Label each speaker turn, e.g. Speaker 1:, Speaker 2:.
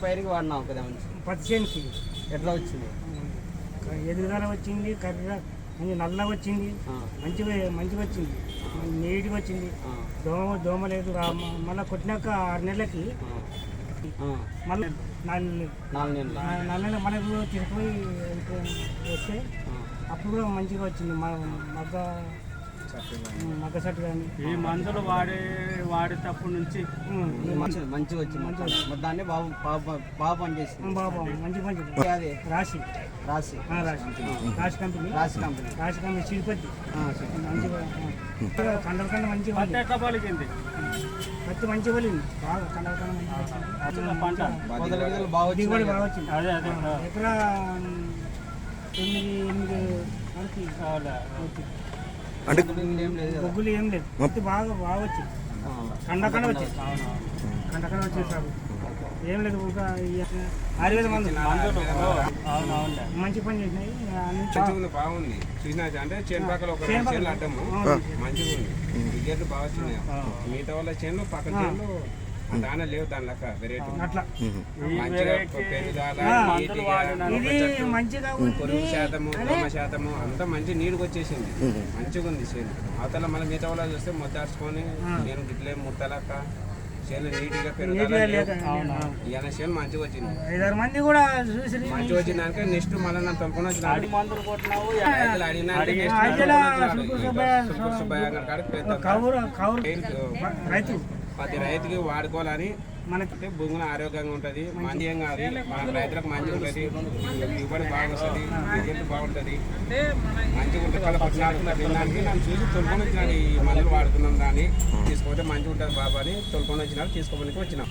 Speaker 1: పైరుకి వాడినావు కదా మంచి
Speaker 2: పత్తి చేనుకి
Speaker 1: ఎట్లా వచ్చింది?
Speaker 2: ఎదుగుదల వచ్చింది, కర్ర మంచి నల్లగా వచ్చింది, మంచిగా వచ్చింది, నీట్గా వచ్చింది. దోమ లేదు. మళ్ళీ కొట్టినాక 6 నెలలకి మళ్ళీ 4 నెలలు మనకు తీసుకుపోయి వస్తే అప్పుడు కూడా మంచిగా వచ్చింది. మగ్గ సట్టు కానీ
Speaker 3: ఈ మందులు వాడేటప్పటి నుంచి
Speaker 1: మంచిగా వచ్చింది. దాన్ని బాగా పనిచేసింది.
Speaker 2: బాబా మంచి
Speaker 1: అది
Speaker 2: రాశి కంపెనీ సిరిపత్తి మంచిగా కండల మంచిగా
Speaker 3: ఎట్లా పలికింది?
Speaker 2: పత్తి మంచిగా పలింది. బాగా కండల
Speaker 3: పంట
Speaker 2: దిగుబడి బాగా వచ్చింది.
Speaker 3: అదే
Speaker 2: ఎకరా 9-8 వరకు
Speaker 1: అంటే
Speaker 2: బొగ్గులు ఏం లేదు. పత్తి బాగా వచ్చింది. కండ వచ్చింది. కండ వచ్చింది సార్. ఏం లేదు. ఒక 6,000 మంది మంచి పని చేసినాయి.
Speaker 4: బాగుంది చూసినా అంటే చేను పక్కల ఒక చేనులు అడ్డము మంచిగా ఉంది. వికెట్లు బాగా వచ్చినాయి. మిగతా వాళ్ళ చేనులు పక్క చేనులు దాని లేవు. దాని లెక్క వెరైటీ
Speaker 2: అట్లా
Speaker 4: మంచిగా పెరుగుదల పురుగు శాతము దోమ శాతము అంతా మంచి నీరుగా వచ్చేసింది. మంచిగా ఉంది చేను. అవతల మళ్ళీ మిగతా వాళ్ళ చూస్తే ముద్దార్చుకొని నేను గిట్లే ముద్దలక్క చేను నీట్గా పెరుగుదల ఇవాళ చేను మంచిగా వచ్చింది.
Speaker 2: 5-6 మంది కూడా చూసి
Speaker 4: మంచిగా వచ్చిందాక నెక్స్ట్ మళ్ళీ నన్ను తొలుకొని వచ్చిన
Speaker 3: మందులు కొట్టినావు
Speaker 2: రైతు
Speaker 4: ప్రతి రైతుకి వాడుకోవాలని మనకి భూమిలో ఆరోగ్యంగా ఉంటుంది. మంచిగా కాదు మన రైతులకు మంచిగా ఉంటుంది. దిగుబడి బాగా వస్తుంది. రిజల్ట్ బాగుంటుంది. మంచిగా ఉంటుంది. 14 తినడానికి నన్ను చూసి తొలుకొని వచ్చినాను. ఈ మందులు వాడుతున్నాం దాన్ని తీసుకుంటే మంచిగా ఉంటుంది బాబా అని తొలుకొని వచ్చినాడు. తీసుకోవడానికి వచ్చినాం.